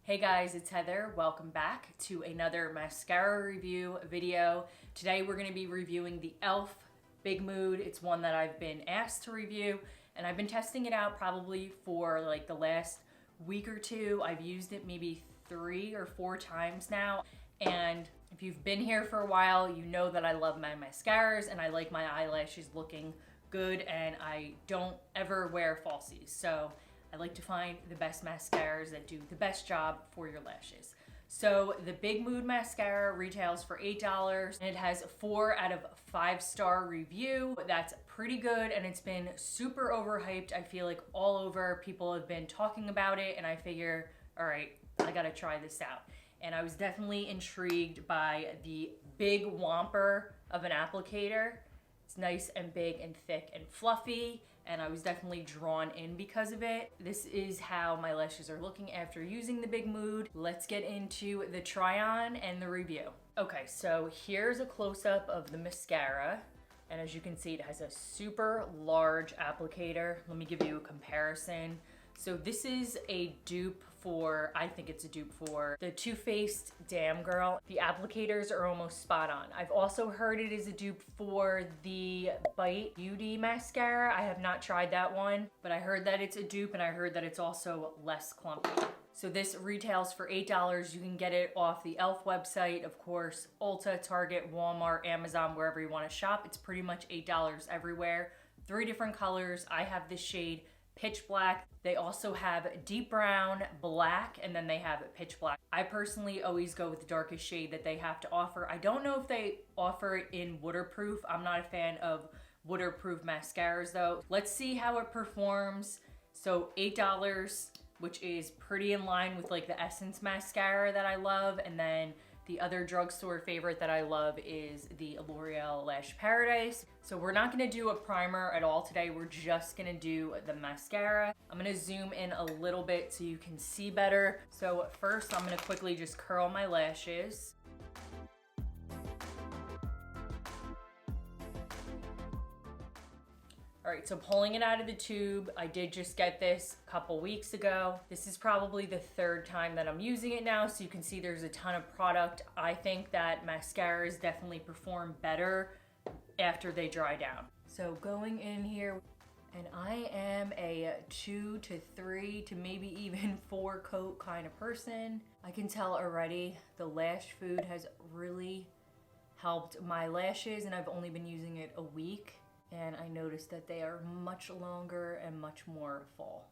Hey guys, it's Heather. Welcome back to another mascara review video. Today we're going to be reviewing the e.l.f. Big Mood. It's one that I've been asked to review and I've been testing it out probably for like the last week or two. I've used it maybe 3 or 4 times now, and if you've been here for a while, you know that I love my mascaras and I like my eyelashes looking good, and I don't ever wear falsies. So I like to find the best mascaras that do the best job for your lashes. So the Big Mood mascara retails for $8 and it has 4 out of 5-star review. That's pretty good, and it's been super overhyped. I feel like all over people have been talking about it, and I figure, all right, I gotta try this out. And I was definitely intrigued by the big whomper of an applicator. It's nice and big and thick and fluffy, and I was definitely drawn in because of it. This is how my lashes are looking after using the Big Mood. Let's get into the try on and the review. Okay, so here's a close-up of the mascara, and as you can see, it has a super large applicator. Let me give you a comparison. So this is a dupe for, I think it's a dupe for the Too Faced Damn Girl. The applicators are almost spot on. I've also heard it is a dupe for the Bite Beauty mascara. I have not tried that one, but I heard that it's a dupe, and I heard that it's also less clumpy. So this retails for $8. You can get it off the e.l.f. website, of course, Ulta, Target, Walmart, Amazon, wherever you want to shop. It's pretty much $8 everywhere. 3 different colors. I have this shade Pitch Black. They also have deep brown, black, and then they have pitch black. I personally always go with the darkest shade that they have to offer. I don't know if they offer it in waterproof. I'm not a fan of waterproof mascaras though. Let's see how it performs. So $8, which is pretty in line with like the Essence mascara that I love, and then the other drugstore favorite that I love is the L'Oreal Lash Paradise. So we're not gonna do a primer at all today. We're just gonna do the mascara. I'm gonna zoom in a little bit so you can see better. So first, I'm gonna quickly just curl my lashes. All right, so pulling it out of the tube, I did just get this a couple weeks ago. This is probably the 3rd time that I'm using it now, so you can see there's a ton of product. I think that mascaras definitely perform better after they dry down. So going in here, and I am a 2 to 3 to maybe even 4 coat kind of person. I can tell already the LashFood has really helped my lashes, and I've only been using it a week. And I noticed that they are much longer and much more full.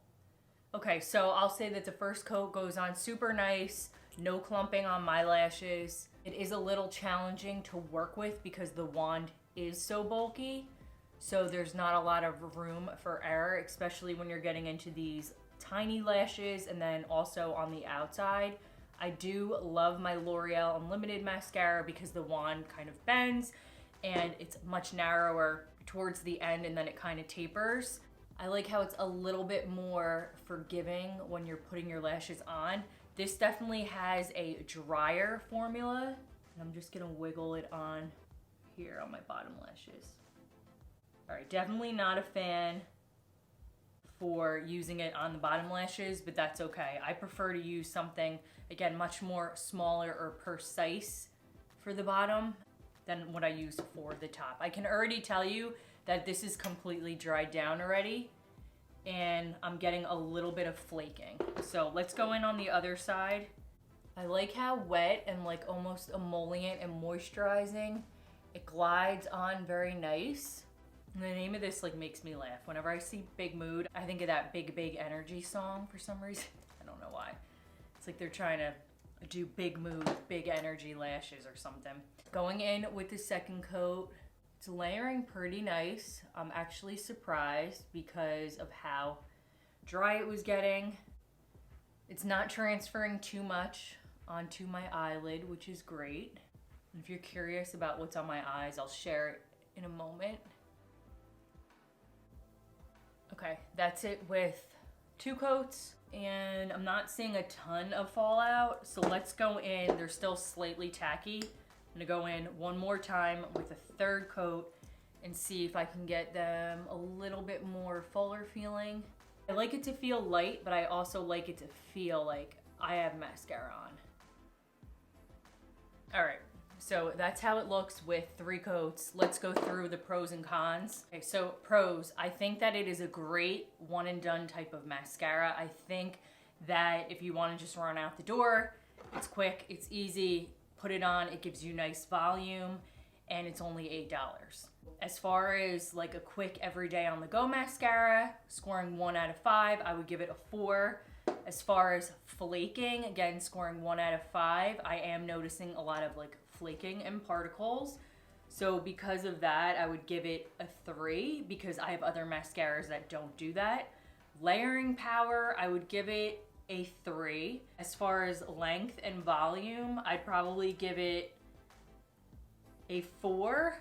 Okay, so I'll say that the first coat goes on super nice, no clumping on my lashes. It is a little challenging to work with because the wand is so bulky, so there's not a lot of room for error, especially when you're getting into these tiny lashes and then also on the outside. I do love my L'Oreal Unlimited mascara because the wand kind of bends and it's much narrower towards the end, and then it kind of tapers. I like how it's a little bit more forgiving when you're putting your lashes on. This definitely has a drier formula, and I'm just gonna wiggle it on here on my bottom lashes. All right, definitely not a fan for using it on the bottom lashes, but that's okay. I prefer to use something, again, much more smaller or precise for the bottom than what I use for the top. I can already tell you that this is completely dried down already, and I'm getting a little bit of flaking. So let's go in on the other side. I like how wet and like almost emollient and moisturizing it glides on very nice. And the name of this like makes me laugh. Whenever I see Big Mood, I think of that Big Energy song for some reason. I don't know why. It's like they're trying to do Big Mood, Big Energy lashes or something. Going in with the second coat, it's layering pretty nice. I'm actually surprised because of how dry it was getting. It's not transferring too much onto my eyelid, which is great. If you're curious about what's on my eyes, I'll share it in a moment. Okay, that's it with 2 coats, and I'm not seeing a ton of fallout, so let's go in. They're still slightly tacky. I'm gonna go in one more time with a 3rd coat and see if I can get them a little bit more fuller feeling. I like it to feel light, but I also like it to feel like I have mascara on. All right, so that's how it looks with 3 coats. Let's go through the pros and cons. Okay, so pros, I think that it is a great one and done type of mascara. I think that if you want to just run out the door, it's quick, it's easy, put it on, it gives you nice volume, and it's only $8. As far as like a quick everyday on the go mascara, scoring 1 out of 5, I would give it a 4. As far as flaking, again, scoring 1 out of 5, I am noticing a lot of like flaking and particles. So because of that, I would give it a 3 because I have other mascaras that don't do that. Layering power, I would give it a 3. As far as length and volume, I'd probably give it a 4.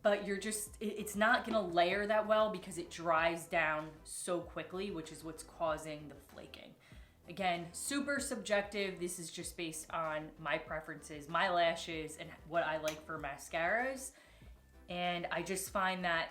But it's not gonna layer that well because it dries down so quickly, which is what's causing the flaking. Again, super subjective. This is just based on my preferences, my lashes, and what I like for mascaras. And I just find that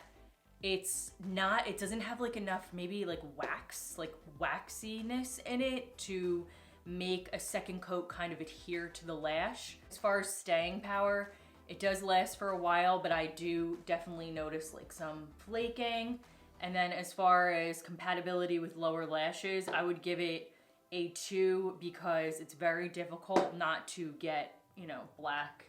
it doesn't have like enough maybe like waxiness in it to make a second coat kind of adhere to the lash. As far as staying power, it does last for a while, but I do definitely notice like some flaking. And then as far as compatibility with lower lashes, I would give it a 2 because it's very difficult not to get, you know, black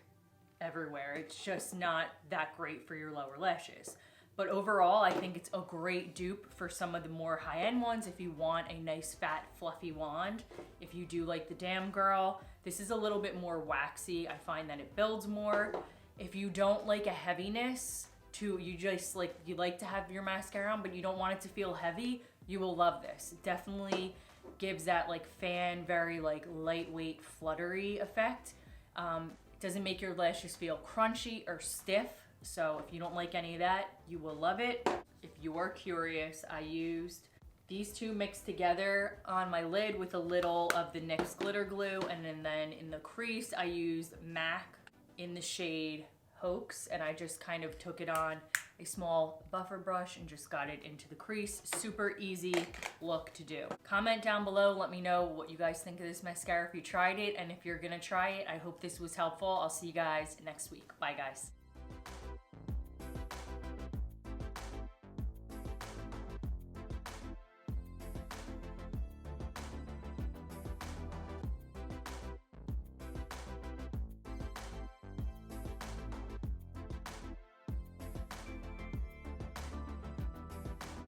everywhere. It's just not that great for your lower lashes. But overall, I think it's a great dupe for some of the more high-end ones if you want a nice, fat, fluffy wand. If you do like the Damn Girl, this is a little bit more waxy. I find that it builds more. If you don't like a heaviness, you like to have your mascara on, but you don't want it to feel heavy, you will love this. It definitely gives that like fan, very like lightweight, fluttery effect. It doesn't make your lashes feel crunchy or stiff. So if you don't like any of that, you will love it. If you're curious, I used these 2 mixed together on my lid with a little of the NYX glitter glue, and then in the crease, I used MAC in the shade Hoax, and I just kind of took it on a small buffer brush and just got it into the crease. Super easy look to do. Comment down below, let me know what you guys think of this mascara if you tried it, and if you're gonna try it, I hope this was helpful. I'll see you guys next week. Bye guys.